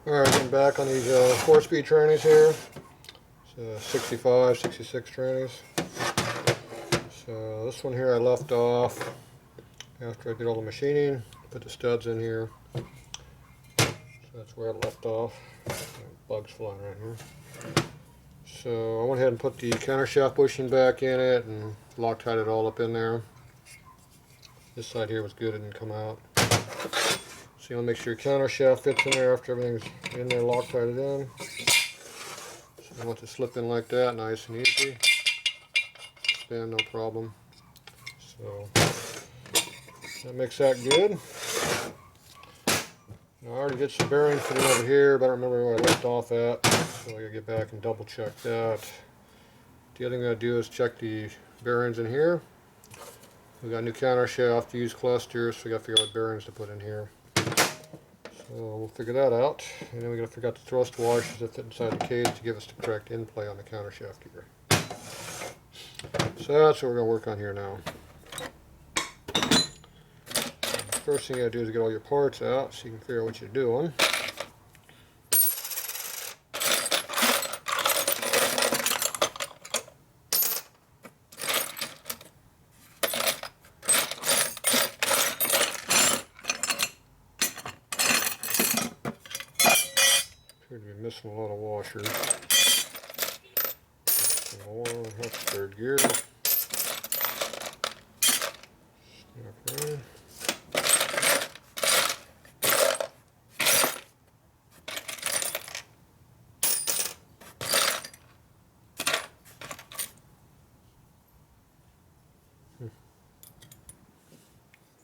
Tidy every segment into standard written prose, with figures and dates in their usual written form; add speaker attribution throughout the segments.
Speaker 1: Alright, getting back on these 4-speed trannys here. It's 65, 66 trannys. So this one here I left off after I did all the machining. Put the studs in here. So that's where I left off. Bugs flying right here. So I went ahead and put the countershaft bushing back in it and Loctite it all up in there. This side here was good, it didn't come out. So you want to make sure your countershaft fits in there after everything's in there, Loctite it in. So you want to slip in like that, nice and easy. Spin, no problem. So that makes that good. Now, I already did some bearings fitting over here, but I don't remember where I left off at. So I gotta get back and double check that. The other thing I gotta do is check the bearings in here. We got a new countershaft, used clusters, so we gotta figure out what bearings to put in here. So we'll figure that out, and then we gotta figure out the thrust washers that fit inside the cage to give us the correct in play on the countershaft gear. So that's what we're gonna work on here now. First thing you gotta do is get all your parts out so you can figure out what you're doing. Appear to be missing a lot of washers. Some more, that's third gear. Okay.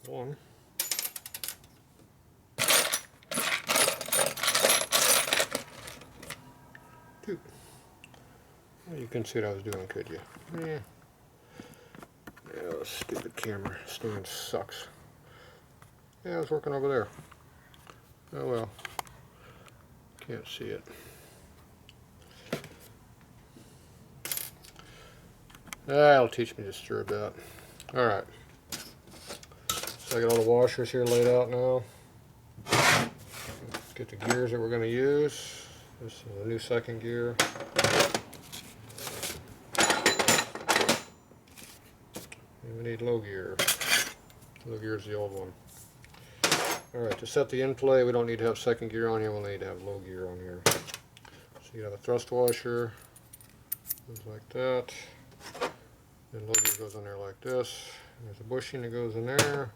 Speaker 1: One. Two. Well, you couldn't see what I was doing, could you? Yeah. Yeah, this stupid camera stand sucks. Yeah, I was working over there. Oh well. Can't see it. That'll teach me to stir that. Alright. So I got all the washers here laid out now. Let's get the gears that we're going to use. This is a new second gear. And we need low gear. Low gear is the old one. Alright, to set the in play, we don't need to have second gear on here, we'll need to have low gear on here. So you have a thrust washer, goes like that. Then low gear goes on there like this. And there's a bushing that goes in there.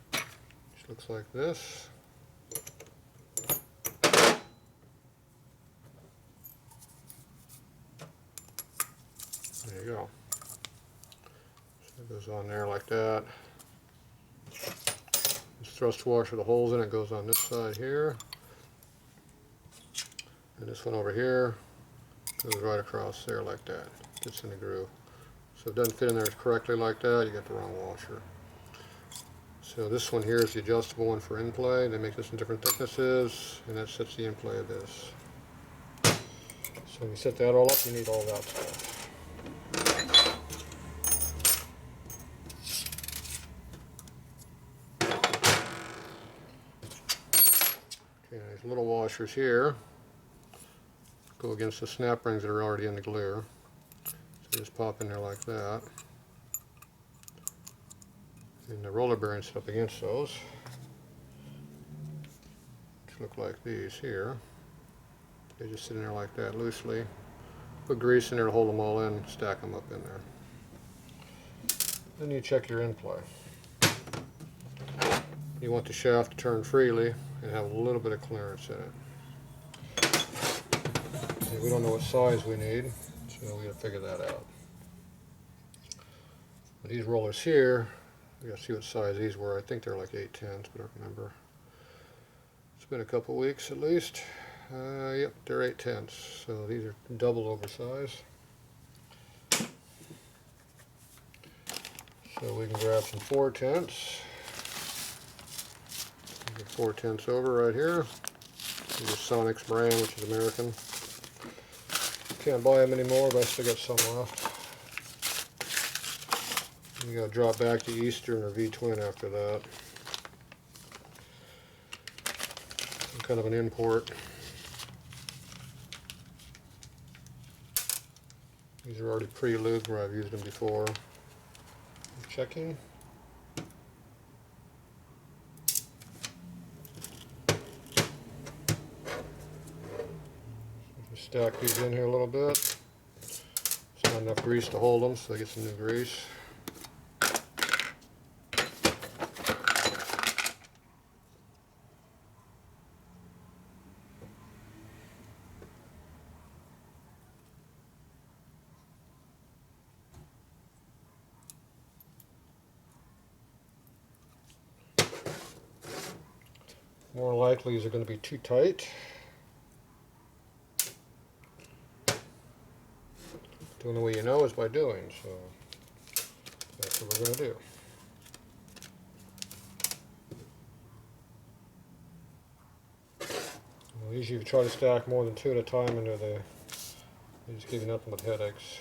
Speaker 1: Which looks like this. There you go. So it goes on there like that. This thrust washer, the holes in it goes on this side here. And this one over here goes right across there like that. Gets in the groove. So if it doesn't fit in there correctly like that, you got the wrong washer. So this one here is the adjustable one for in play. They make this in different thicknesses, and that sets the in play of this. So when you set that all up, you need all that stuff. Okay, these little washers here go against the snap rings that are already in the glare. So just pop in there like that. And the roller bearings sit up against those, which look like these here. They just sit in there like that loosely. Put grease in there to hold them all in, stack them up in there. Then you check your in play. You want the shaft to turn freely and have a little bit of clearance in it. And we don't know what size we need, so we gotta figure that out. But these rollers here, we gotta see what size these were. I think they're like 8/10, but I don't remember. It's been a couple weeks at least. Yep, they're 8/10, so these are double oversized. So we can grab some 4/10. Get 4/10 over right here. This is Sonic's brand, which is American. Can't buy them anymore, but I still got some left. You gotta drop back to Eastern or V-twin after that. Some kind of an import. These are already pre-lubed where I've used them before. Checking. Stack these in here a little bit. It's not enough grease to hold them, so I get some new grease. More likely these are going to be too tight. The only way you know is by doing, so that's what we're going to do. Well, usually if you try to stack more than two at a time into you're just giving nothing but headaches.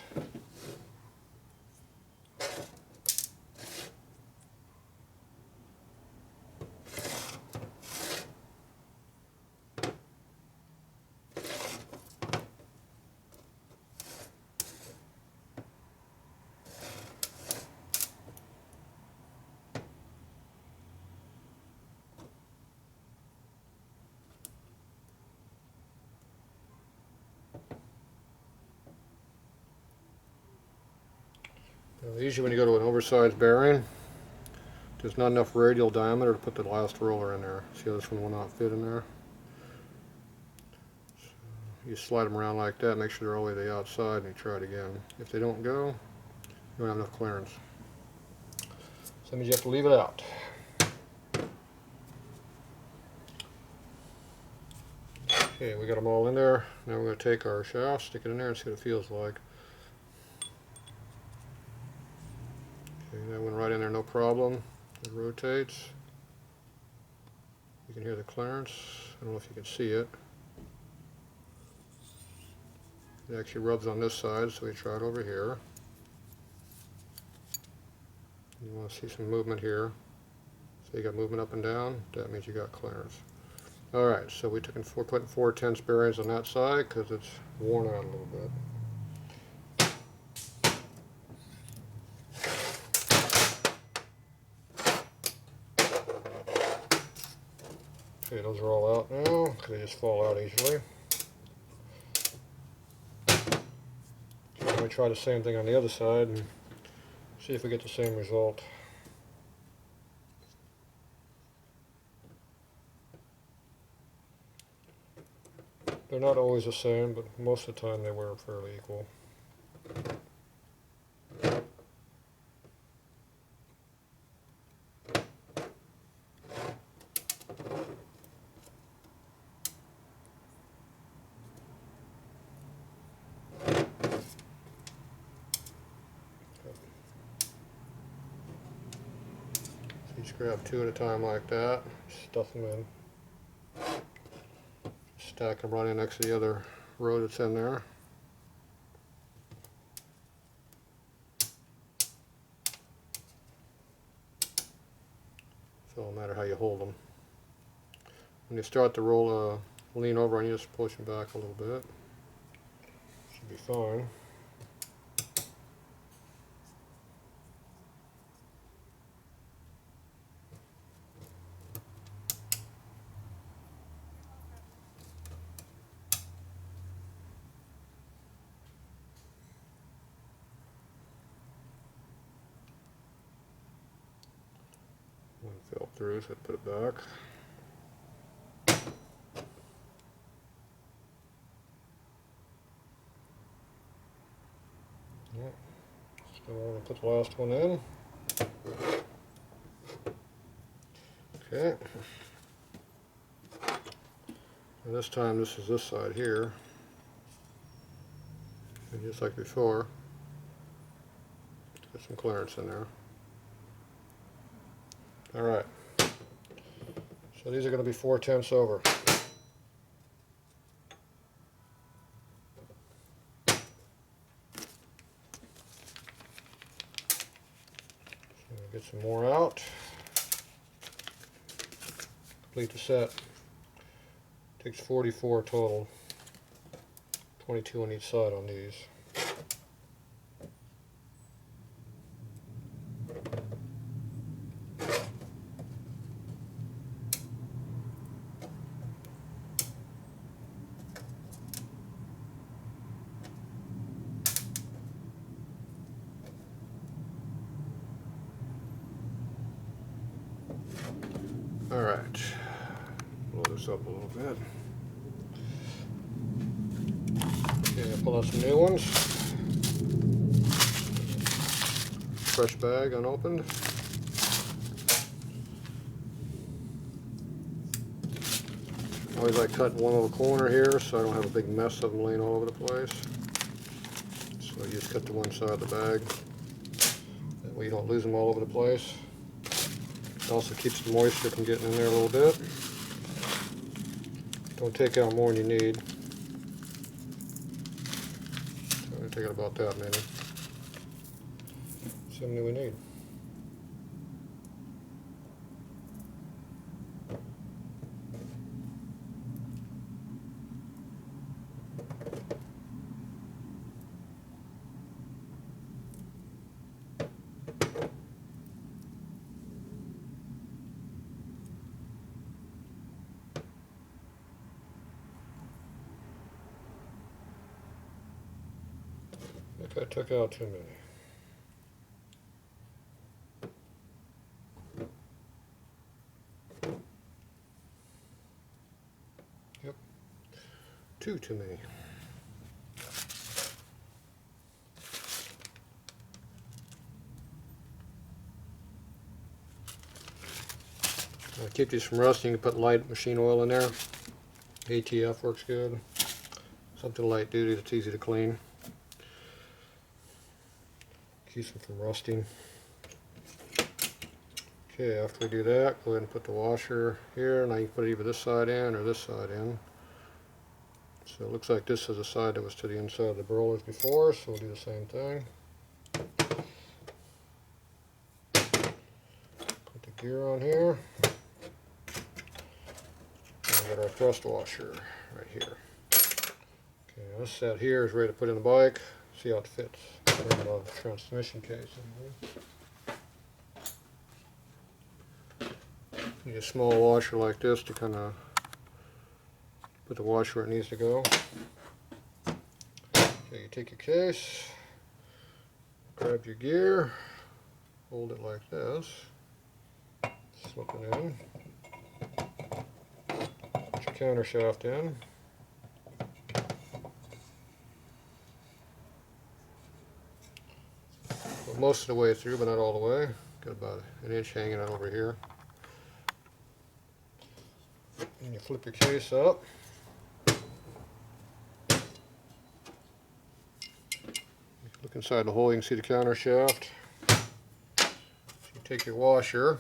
Speaker 1: Usually when you go to an oversized bearing, there's not enough radial diameter to put the last roller in there. See how this one will not fit in there? So you slide them around like that, make sure they're all the way to the outside, and you try it again. If they don't go, you don't have enough clearance. So that means you have to leave it out. Okay, we got them all in there. Now we're going to take our shaft, stick it in there, and see what it feels like. Okay, that went right in there, no problem. It rotates. You can hear the clearance. I don't know if you can see it. It actually rubs on this side, so we try it over here. You want to see some movement here. So you got movement up and down. That means you got clearance. Alright, so we're putting 4/10 bearings on that side because it's worn out a little bit. Okay, those are all out now because they just fall out easily. So I'm going to try the same thing on the other side and see if we get the same result. They're not always the same, but most of the time they were fairly equal. So you just grab two at a time like that, stuff them in. Stack them right in next to the other row that's in there. So no matter how you hold them. When you start to roll, lean over and you just push them back a little bit. Should be fine. One fell through, so I put it back. Yep. Still want to put the last one in. Okay. And this time this is this side here. And just like before, get some clearance in there. Alright. So these are going to be 4/10 over. Get some more out. Complete the set. Takes 44 total. 22 on each side on these. this up a little bit. Okay, I'll pull out some new ones. Fresh bag, unopened. I always like cutting one little corner here so I don't have a big mess of them laying all over the place. So you just cut to one side of the bag. That way you don't lose them all over the place. It also keeps the moisture from getting in there a little bit. Don't take out more than you need. So I'm going to take out about that many. So many we need. I think I took out too many. Yep, too many. To keep these from rusting, you can put light machine oil in there. ATF works good. Something light duty that's easy to clean. Keeps them from rusting. Okay, after we do that, go ahead and put the washer here. Now you can put it either this side in or this side in. So it looks like this is the side that was to the inside of the rollers before, so we'll do the same thing. Put the gear on here. And we got our thrust washer right here. Okay, this set here is ready to put in the bike. See how it fits in the transmission case. Need a small washer like this to kind of put the washer where it needs to go. Okay, you take your case, grab your gear, hold it like this, slip it in, put your countershaft in. Most of the way through, but not all the way. Got about an inch hanging out over here. And you flip your case up. Look inside the hole, you can see the countershaft. So you take your washer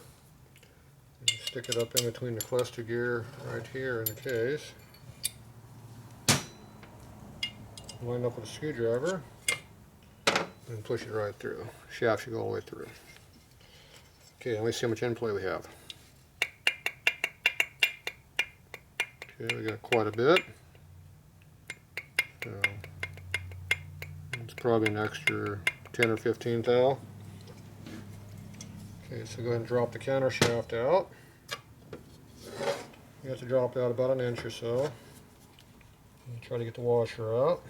Speaker 1: and you stick it up in between the cluster gear right here in the case. Line up with a screwdriver. And push it right through. Shaft should go all the way through. Okay, let me see how much end play we have. Okay, we got quite a bit. So it's probably an extra 10 or 15 thou. Okay, so go ahead and drop the countershaft out. You have to drop it out about an inch or so. And try to get the washer out.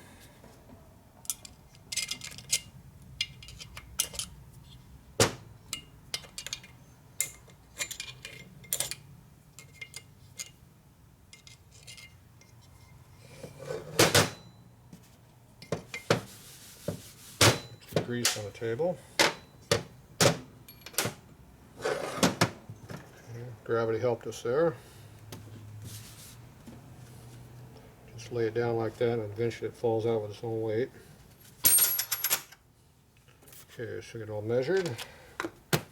Speaker 1: Grease on the table. Gravity helped us there. Just lay it down like that and eventually it falls out with its own weight. Okay, so get it all measured.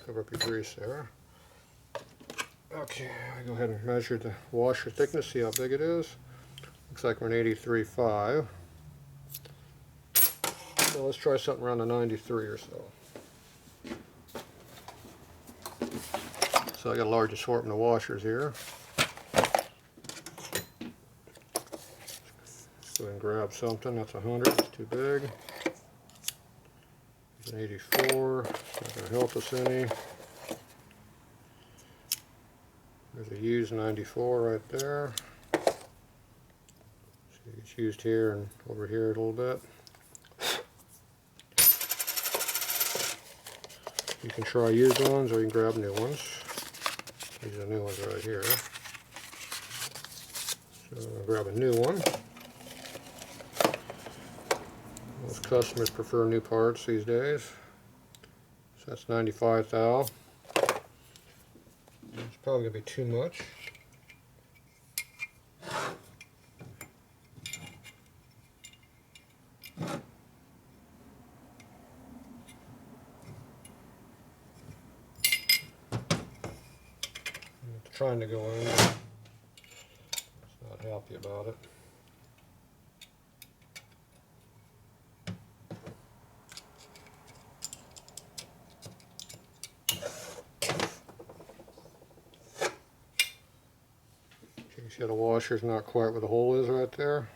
Speaker 1: Cover up your grease there. Okay, I go ahead and measure the washer thickness, see how big it is. Looks like we're an 83.5. So let's try something around a 93 or so. So I got a large assortment of washers here. Let's go ahead and grab something. That's 100, it's too big. There's an 84, it's not going to help us any. There's a used 94 right there. So it's used here and over here a little bit. You can try used ones or you can grab new ones. These are new ones right here. So I'll grab a new one. Most customers prefer new parts these days. So that's 95 thou. It's probably going to be too much. It's trying to go in. It's not happy about it. You see how the washer's not quite where the hole is right there.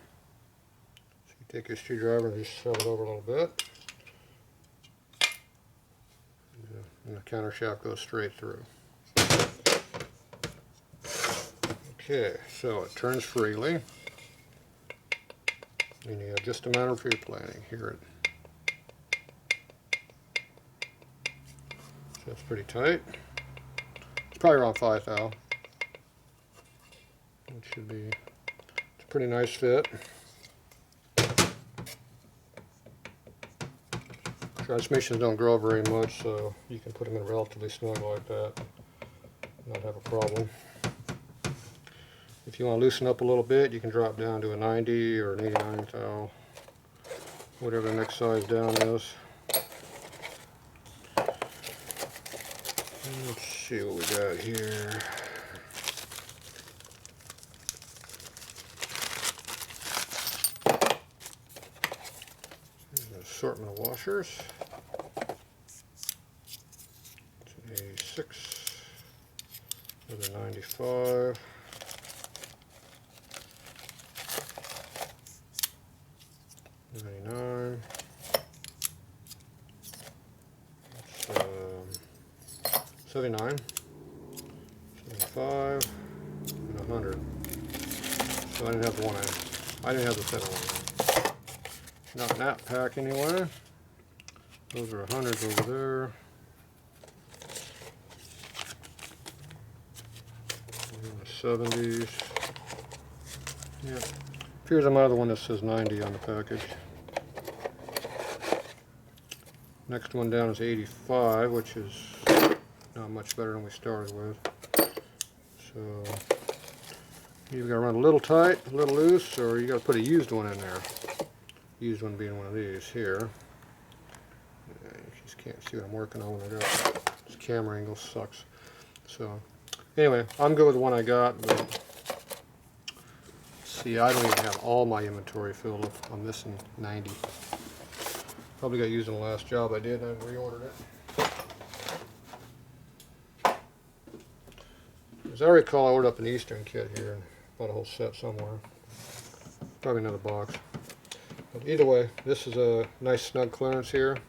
Speaker 1: So you take your screwdriver and just shove it over a little bit. And the countershaft goes straight through. Okay, so it turns freely. And you have just a matter for your planning. Here so that's pretty tight. It's probably around 5 thou. It should be, it's a pretty nice fit. Transmissions don't grow very much, so you can put them in relatively snug like that, not have a problem. If you want to loosen up a little bit, you can drop down to a 90 or an 89 thou, whatever the next size down is. Let's see what we got here. Assortment of washers. It's an 86 with a 95. $99. It's 79, 75, and 100. So I didn't have the one I didn't have the second one. Not in that pack anyway. Those are 100s over there. And the 70s. Yeah. Here's another one that says 90 on the package. Next one down is 85, which is not much better than we started with. So you've got to run a little tight, a little loose, or you got to put a used one in there. Used one being one of these here. You just can't see what I'm working on when I got this camera angle sucks. So anyway, I'm good with the one I got, but see, I don't even have all my inventory filled up. I'm missing 90. Probably got used in the last job I did and I reordered it. As I recall, I ordered up an Eastern kit here and bought a whole set somewhere. Probably another box. But either way, this is a nice snug clearance here.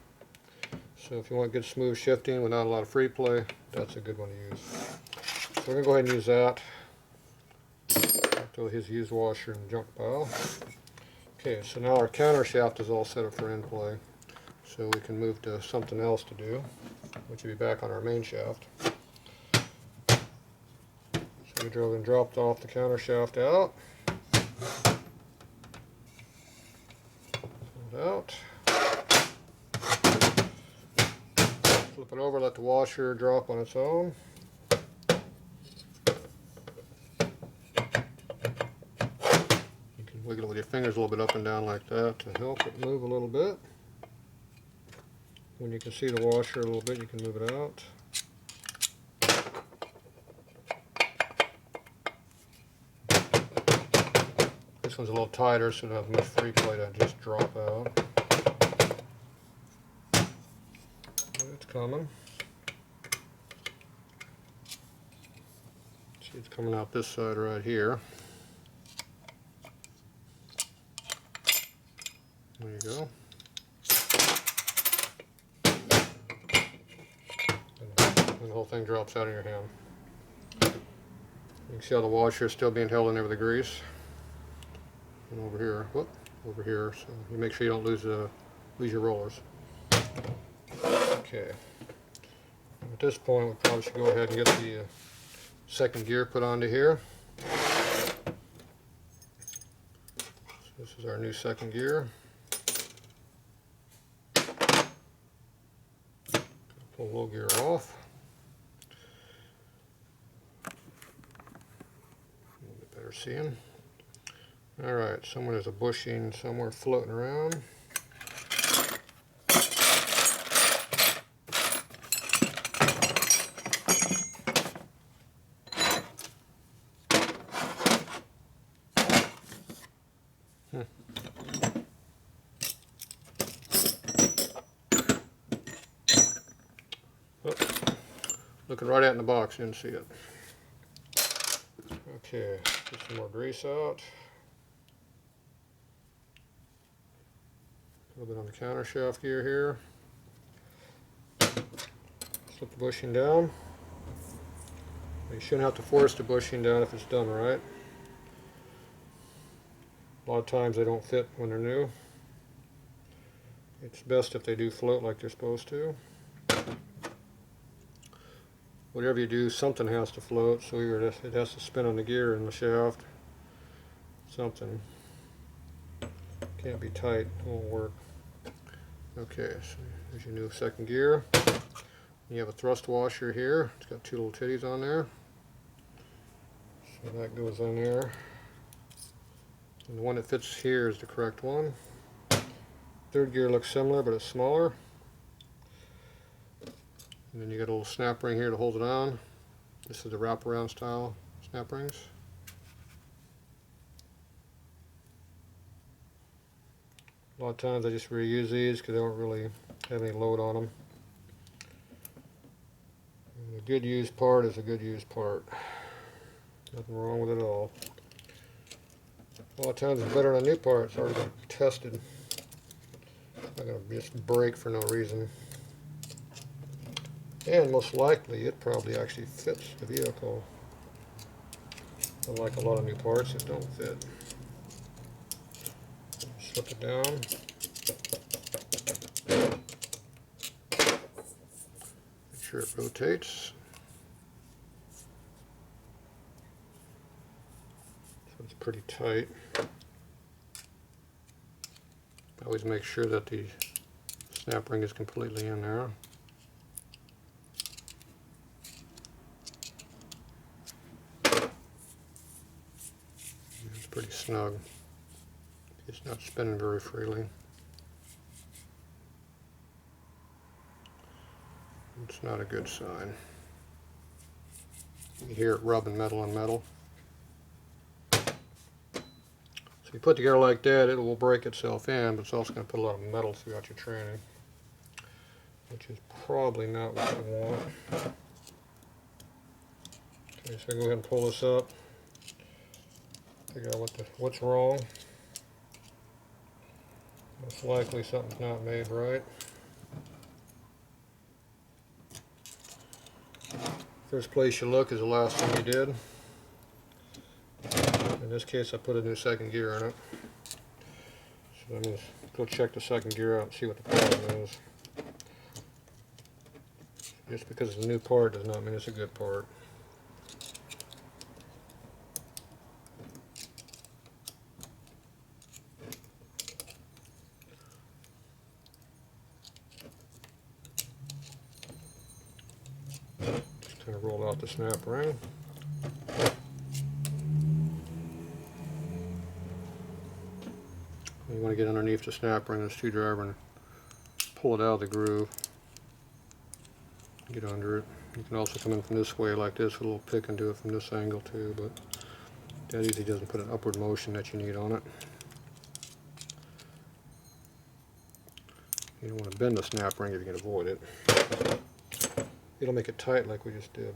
Speaker 1: So if you want good smooth shifting without a lot of free play, that's a good one to use. So we're going to go ahead and use that. Throw his used washer in the junk pile. Okay, so now our counter shaft is all set up for in play. So we can move to something else to do, which will be back on our main shaft. So we drove and dropped off the counter shaft out. Out. Flip it over, let the washer drop on its own. You can wiggle it with your fingers a little bit up and down like that to help it move a little bit. When you can see the washer a little bit, you can move it out. This one's a little tighter, so it doesn't have much free play to just drop out. It's coming. See, it's coming out this side right here. There you go. And the whole thing drops out of your hand. You can see how the washer is still being held in there with the grease. And over here, whoop, over here, so you make sure you don't lose your rollers. Okay. At this point, we probably should go ahead and get the second gear put onto here. This is our new second gear. Pull low gear off. A little bit better seeing. Alright, somewhere there's a bushing somewhere floating around. Oh, looking right at in the box, didn't see it. Okay, get some more grease out. A little bit on the countershaft gear here. Slip the bushing down. You shouldn't have to force the bushing down if it's done right. A lot of times they don't fit when they're new. It's best if they do float like they're supposed to. Whatever you do, something has to float, so either it has to spin on the gear in the shaft. Something. Can't be tight, it won't work. Okay, so there's your new second gear. You have a thrust washer here. It's got two little titties on there. So that goes in there. And the one that fits here is the correct one. Third gear looks similar, but it's smaller. And then you got a little snap ring here to hold it on. This is the wraparound style snap rings. A lot of times I just reuse these because they don't really have any load on them. And a good used part is a good used part. Nothing wrong with it at all. A lot of times it's better than a new part. It's already been tested. It's not going to just break for no reason. And most likely it probably actually fits the vehicle. Unlike a lot of new parts that don't fit. Slip it down. Make sure it rotates. So it's pretty tight. Always make sure that the snap ring is completely in there. It's pretty snug. It's not spinning very freely. It's not a good sign. You hear it rubbing metal on metal. So you put the gear like that, it will break itself in, but it's also going to put a lot of metal throughout your tranny, which is probably not what you want. Okay, so go ahead and pull this up. Figure out what's wrong. Most likely something's not made right. First place you look is the last thing you did. In this case I put a new second gear in it. So I'm going to go check the second gear out and see what the problem is. Just because it's a new part does not mean it's a good part. Kind of roll out the snap ring. You want to get underneath the snap ring, the screwdriver, and pull it out of the groove. Get under it. You can also come in from this way like this with a little pick and do it from this angle too, but that usually doesn't put an upward motion that you need on it. You don't want to bend the snap ring if you can avoid it. It'll make it tight like we just did.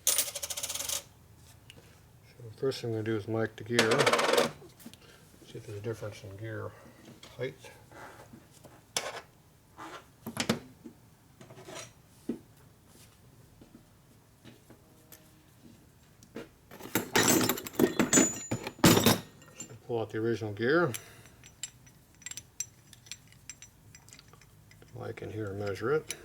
Speaker 1: So the first thing I'm going to do is mic the gear. See if there's a difference in gear height. So pull out the original gear. Mic in here and measure it.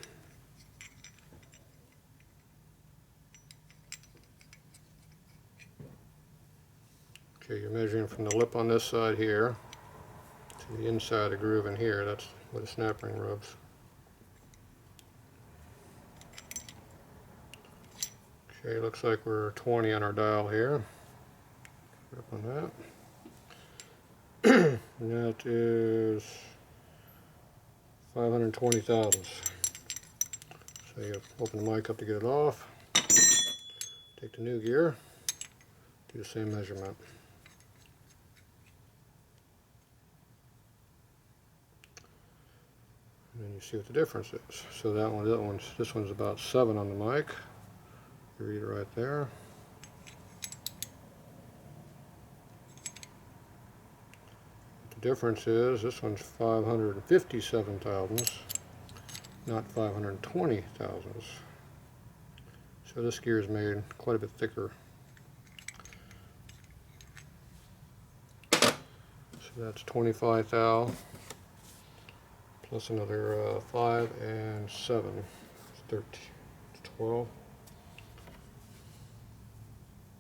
Speaker 1: Okay, you're measuring from the lip on this side here to the inside of the groove in here. That's where the snap ring rubs. Okay, looks like we're 20 on our dial here. Up on that. And that is 520 thousandths. So you open the mic up to get it off. Take the new gear. Do the same measurement. And then you see what the difference is. So this one's about 7 on the mic. You read it right there. The difference is this one's 557 thousandths, not 520 thousandths. So this gear is made quite a bit thicker. So that's 25 thou plus another 5 and 7. It's 13, it's 12.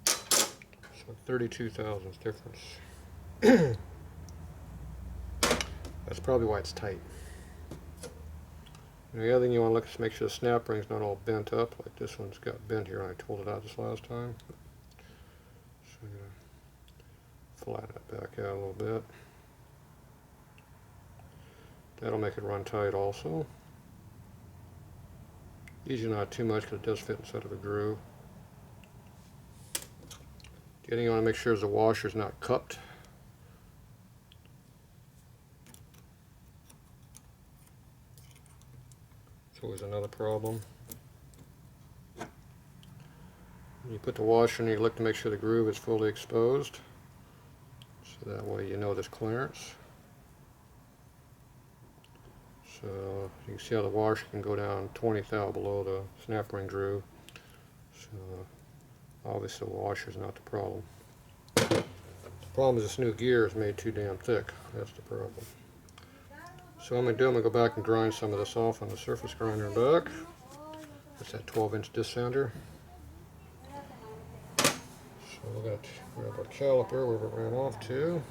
Speaker 1: So 32 thousandths difference. That's probably why it's tight. And the other thing you want to look is to make sure the snap ring's not all bent up, like this one's got bent here when I pulled it out this last time. So I'm going to flatten it back out a little bit. That'll make it run tight also. Usually not too much because it does fit inside of a groove. The other thing you want to make sure is the washer's not cupped. It's always another problem. When you put the washer in, you look to make sure the groove is fully exposed. So that way you know there's clearance. So you can see how the washer can go down 20 thou below the snap ring groove. So obviously the washer is not the problem. The problem is this new gear is made too damn thick. That's the problem. So what I'm going to do, I'm going to go back and grind some of this off on the surface grinder back. That's that 12-inch disc sander. So we're going to grab our caliper where it ran off to.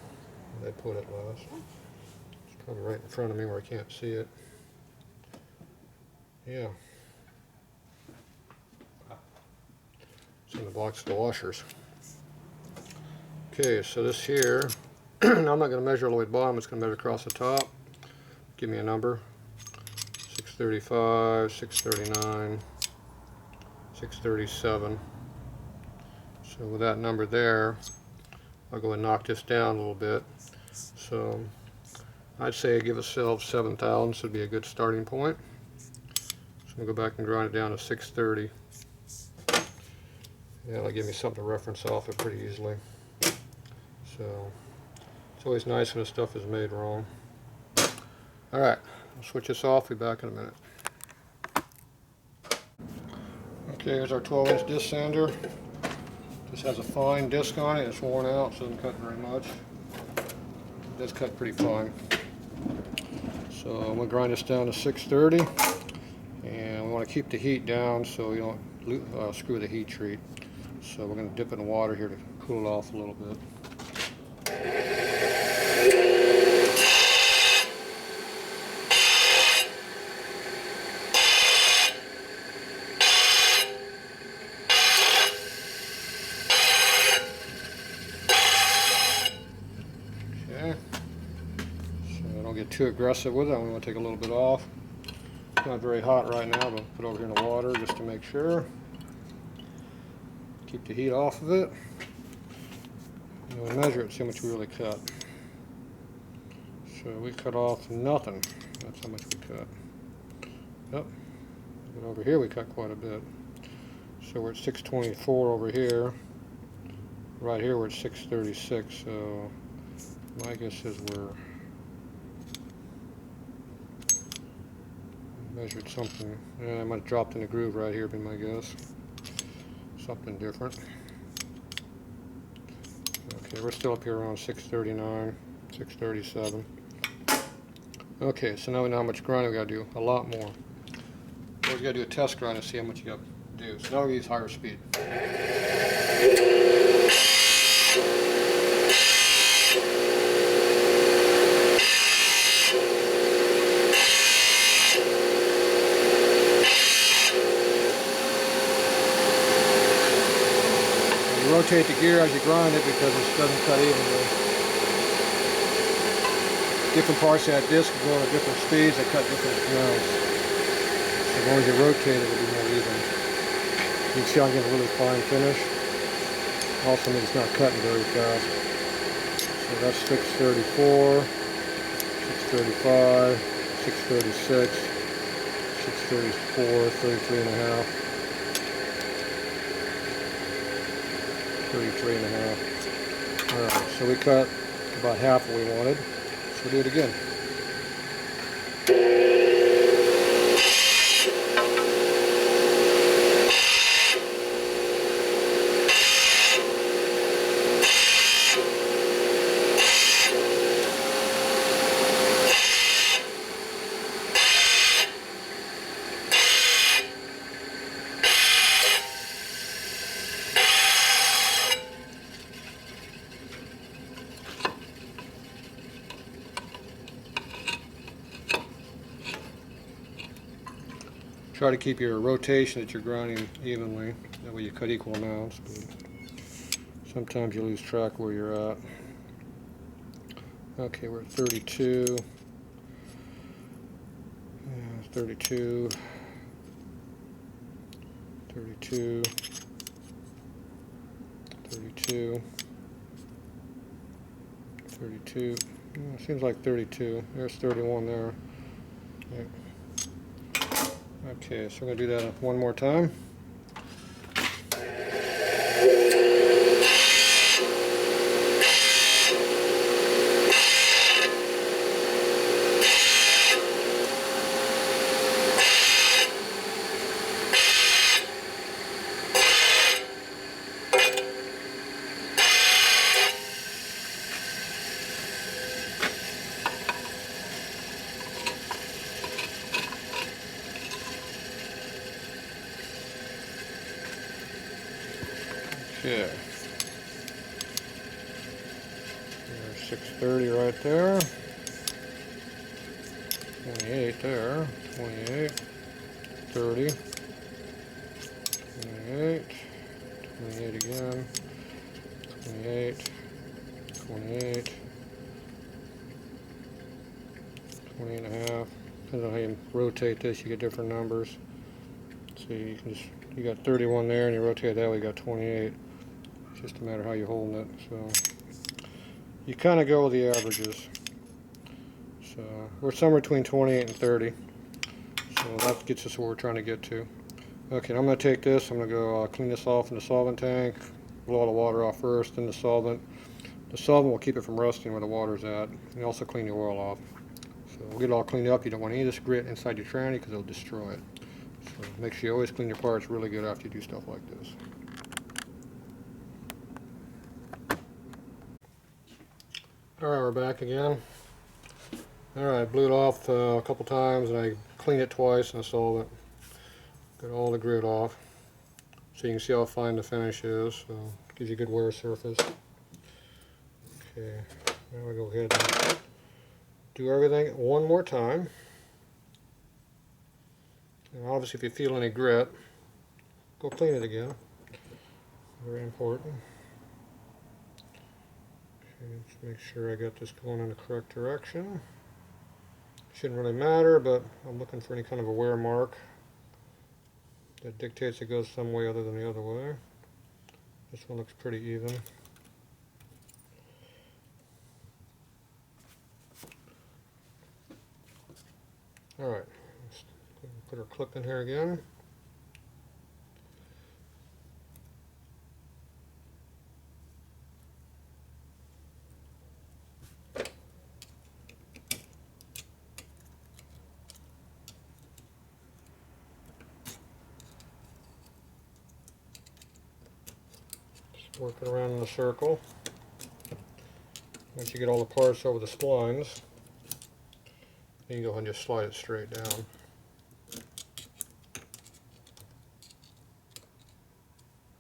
Speaker 1: Where they put it last. It's probably right in front of me where I can't see it. Yeah. It's in the box of the washers. Okay, so this here, now I'm not going to measure all the way to the bottom, it's going to measure across the top. Give me a number. 635, 639, 637. So with that number there, I'll go and knock this down a little bit. So I'd say give ourselves 7 thousandths would be a good starting point. So I'm going to go back and grind it down to 630. Yeah, that'll give me something to reference off it pretty easily. So it's always nice when the stuff is made wrong. Alright, I'll switch this off, be back in a minute. Okay, here's our 12-inch disc sander. This has a fine disc on it, it's worn out, so it doesn't cut very much. It does cut pretty fine. So I'm going to grind this down to 630, and we want to keep the heat down so you don't screw the heat treat. So we're going to dip it in water here to cool it off a little bit. Get too aggressive with it. We want to take a little bit off. It's not very hot right now, but put it over here in the water just to make sure. Keep the heat off of it. And we'll measure it, see how much we really cut. So we cut off nothing. That's how much we cut. Yep. But over here we cut quite a bit. So we're at 624 over here. Right here we're at 636. So my guess is we're measured something. I might have dropped in the groove right here, be my guess. Something different. Okay, we're still up here around 639, 637. Okay, so now we know how much grinding we got to do. A lot more. Always got to do a test grind to see how much you got to do. So now we use higher speed. rotate the gear as you grind it because it doesn't cut evenly. Different parts of that disc are going at different speeds, they cut different amounts. So as long as you rotate it, it'll be more even. You can see I'm getting a really fine finish. Also means it's not cutting very fast. So that's 634, 635, 636, 634, 33 and a half, 33 and a half. Alright, so we cut about half what we wanted. So we'll do it again. Try to keep your rotation that you're grinding evenly. That way you cut equal amounts. But sometimes you lose track where you're at. Okay, we're at 32. Yeah, 32. 32. 32. 32. Yeah, seems like 32. There's 31 there. Yeah. Okay, so we're going to do that one more time. Okay. There's 630 right there. 28 there. 28. 30. 28. 28 again. 28. 28. 20 and a half. Depends on how you rotate this, you get different numbers. So you can just, you got 31 there and you rotate that way, you got 28. It's just a matter of how you're holding it. So you kind of go with the averages. So we're somewhere between 28 and 30. So that gets us where we're trying to get to. Okay, I'm going to take this, I'm going to go clean this off in the solvent tank. Blow all the water off first, then the solvent. The solvent will keep it from rusting where the water's at. And also clean the oil off. So we'll get it all cleaned up. You don't want any of this grit inside your tranny because it'll destroy it. So make sure you always clean your parts really good after you do stuff like this. Alright, we're back again. Alright, blew it off a couple times and I cleaned it twice in the solvent. Got all the grit off. So you can see how fine the finish is. So it gives you a good wear surface. Okay, now we go ahead and do everything one more time. And obviously if you feel any grit, go clean it again. Very important. Okay, let's make sure I got this going in the correct direction. Shouldn't really matter, but I'm looking for any kind of a wear mark that dictates it goes some way other than the other way. This one looks pretty even. Alright, let's put our clip in here again. Just work it around in a circle. Once you get all the parts over the splines, then you go ahead and just slide it straight down.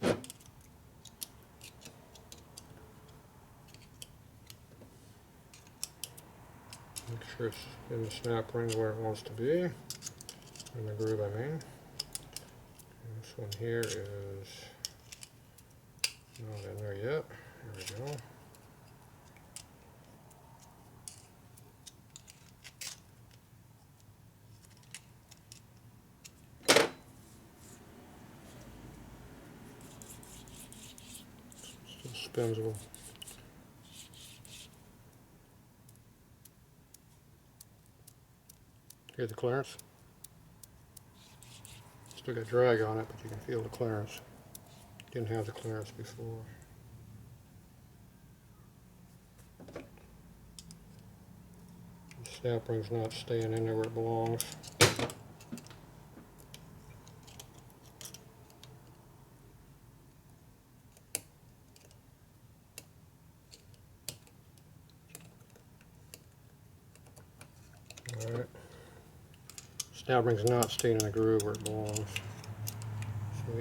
Speaker 1: Make sure it's in the snap ring where it wants to be. In the groove, I mean. And this one here is Not in there yet. There we go. Still spins a little. Hear the clearance? Still got drag on it, but you can feel the clearance. Didn't have the clearance before. The snap ring's not staying in there where it belongs. Alright. Snap ring's not staying in the groove where it belongs.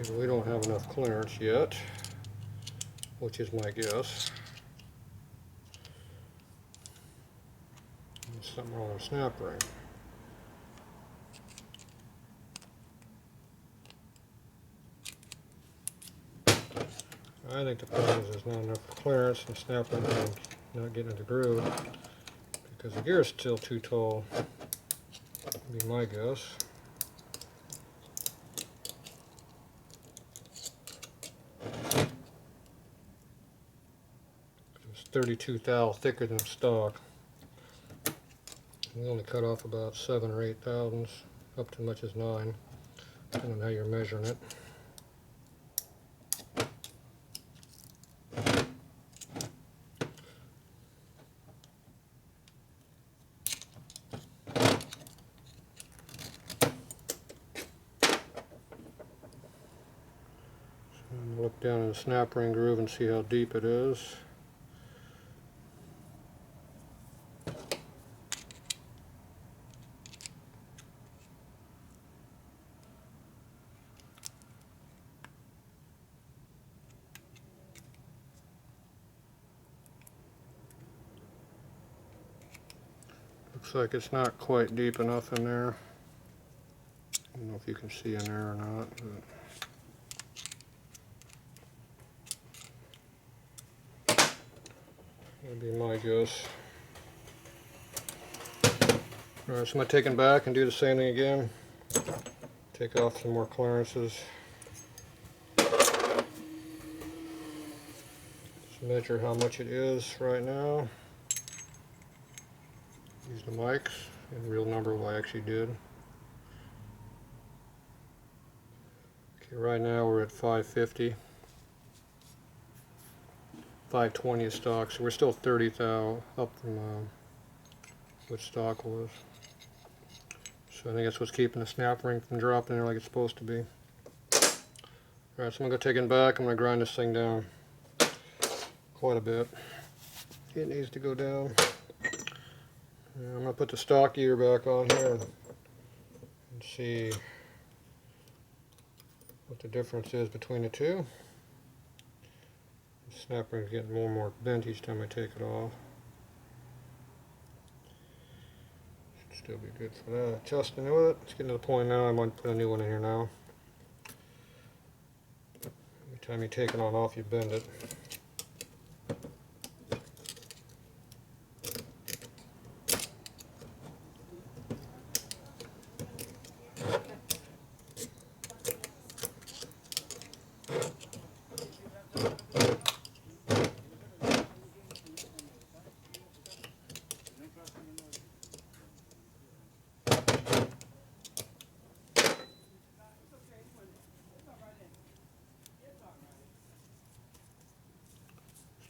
Speaker 1: So we don't have enough clearance yet, which is my guess. There's something wrong with the snap ring. I think the problem is there's not enough clearance and the snap ring is not getting into the groove because the gear is still too tall. Would be my guess. It's 32 thou thicker than stock. We only cut off about 7 or 8 thousandths, up to as much as 9, depending on how you're measuring it. So look down in the snap ring groove and see how deep it is. Looks like it's not quite deep enough in there. I don't know if you can see in there or not. That'd be my guess. Alright, so I'm going to take it back and do the same thing again. Take off some more clearances. Just measure how much it is right now. Use the mics and the real number what I actually did. Okay, right now we're at 550. 520 is stock, so we're still 30 thou up from what stock was. So I think that's what's keeping the snap ring from dropping there like it's supposed to be. Alright, so I'm going to go take it back. I'm going to grind this thing down quite a bit. It needs to go down. And I'm going to put the stock gear back on here and see what the difference is between the two. The snap ring's getting more and more bent each time I take it off. Should still be good for that. Adjusting with it. It's getting to the point now I might put a new one in here now. Every time you take it on off, you bend it.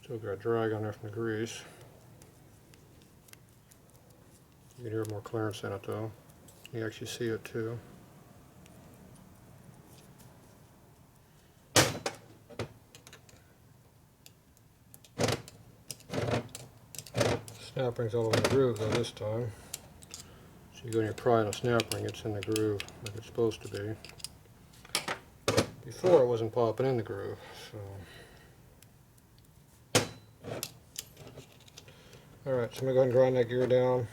Speaker 1: Still got drag on there from the grease. You can hear more clearance in it though. You actually see it too. Snap ring's all over the groove though this time. So you go in your pry on a snap ring, it's in the groove like it's supposed to be. Before it wasn't popping in the groove, so. Alright, so I'm going to go ahead and grind that gear down.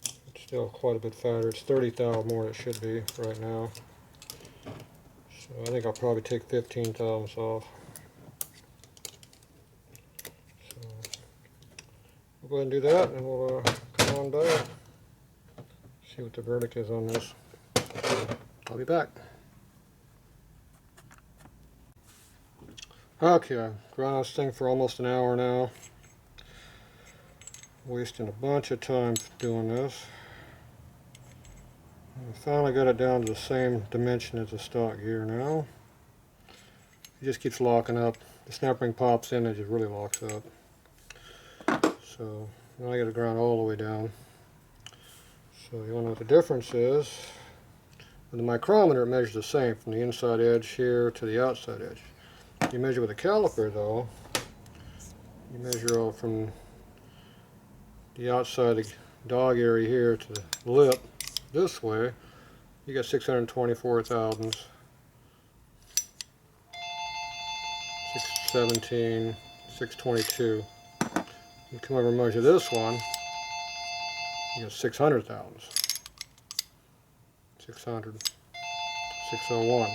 Speaker 1: It's still quite a bit fatter. It's 30 thou more it should be right now. So I think I'll probably take 15 thousandths off. So we'll go ahead and do that, and we'll come on back, see what the verdict is on this. I'll be back. Okay, I've run on this thing for almost an hour now. Wasting a bunch of time doing this. I finally got it down to the same dimension as the stock gear now. It just keeps locking up. The snap ring pops in and it just really locks up. So now I got to ground all the way down. So you want to know what the difference is. With the micrometer it measures the same from the inside edge here to the outside edge. You measure with a caliper though, you measure from the outside of the dog area here to the lip this way, you got 624 thousandths, 617, 622. You come over and measure this one, you got 600 thousandths, 600, 601.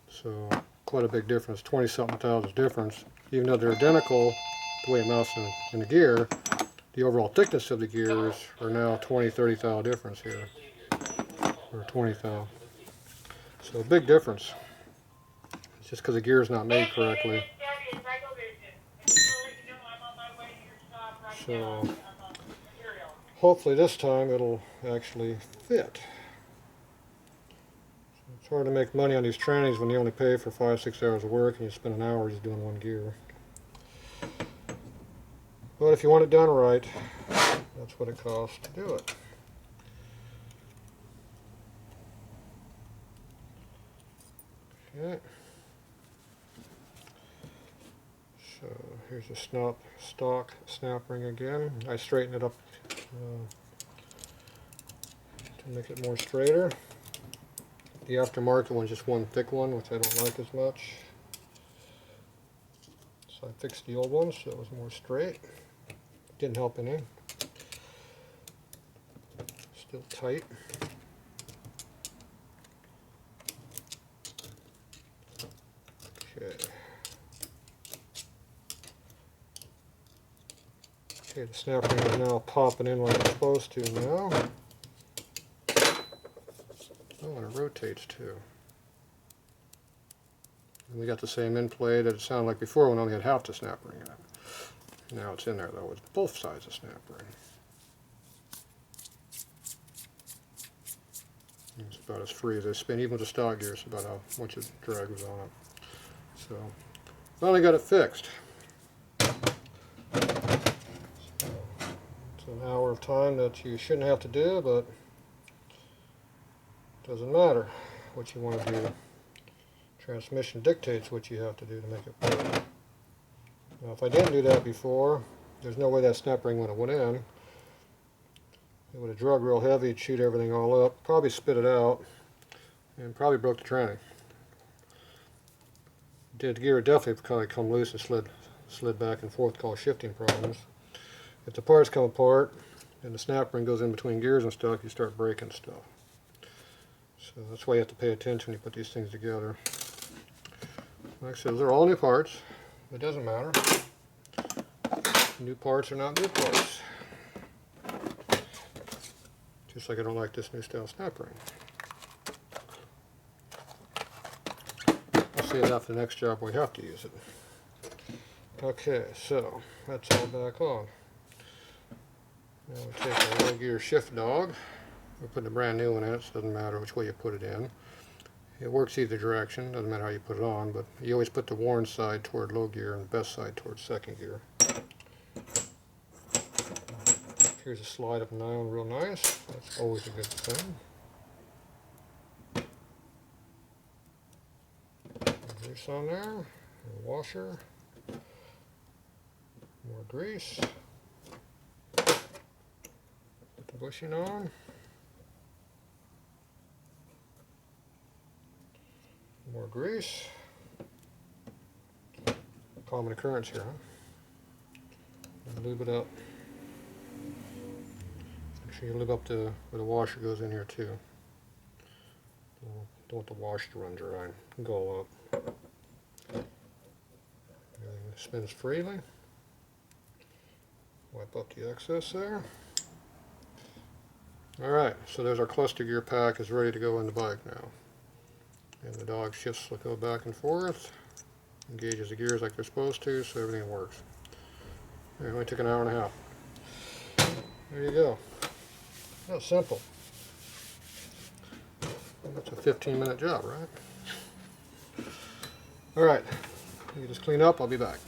Speaker 1: So quite a big difference, 20 something thousandths difference. Even though they're identical the way it mounts in the gear, the overall thickness of the gears are now 20, 30 thou difference here, or 20 thou. So a big difference. It's just because the gear is not made correctly. So hopefully this time it'll actually fit. It's hard to make money on these trannys when you only pay for 5-6 hours of work and you spend an hour just doing one gear. But if you want it done right, that's what it costs to do it. Okay. So here's the stock snap ring again. I straighten it up to make it more straighter. The aftermarket one's just one thick one, which I don't like as much. So I fixed the old one so it was more straight. Didn't help any. Still tight. Okay. Okay, the snap ring is now popping in like it's supposed to now. Oh, and it rotates too. And we got the same in play that it sounded like before when I only had half the snap ring in it. Now it's in there though with both sides of snap ring. It's about as free as they spin, even with the stock gear. It's about how much drag was on it. So, finally got it fixed. So, it's an hour of time that you shouldn't have to do, but it doesn't matter what you want to do. Transmission dictates what you have to do to make it work. Now, if I didn't do that before, there's no way that snap ring would have went in. It would have drug real heavy, it'd shoot everything all up, probably spit it out, and probably broke the tranny. The gear would definitely probably come loose and slid back and forth, called shifting problems. If the parts come apart and the snap ring goes in between gears and stuff, you start breaking stuff. So that's why you have to pay attention when you put these things together. Like I said, those are all new parts. It doesn't matter. New parts are not new parts. Just like I don't like this new style snap ring. I'll save that for the next job we have to use it. Okay, so that's all back on. Now we take our low gear shift dog. We're putting a brand new one in it, so it doesn't matter which way you put it in. It works either direction, doesn't matter how you put it on, but you always put the worn side toward low gear and the best side toward second gear. Here's a slide up and down real nice. That's always a good thing. Grease on there, a washer, more grease. Put the bushing on. More grease. Common occurrence here, huh? And lube it up. Make sure you lube up where the washer goes in here too. Don't want the wash to run dry and go up. Everything spins freely. Wipe up the excess there. Alright, so there's our cluster gear pack is ready to go in the bike now. And the dog shifts will go back and forth, engages the gears like they're supposed to, so everything works. It only took an hour and a half. There you go. That's simple. That's a 15-minute job, right? Alright, you just clean up, I'll be back.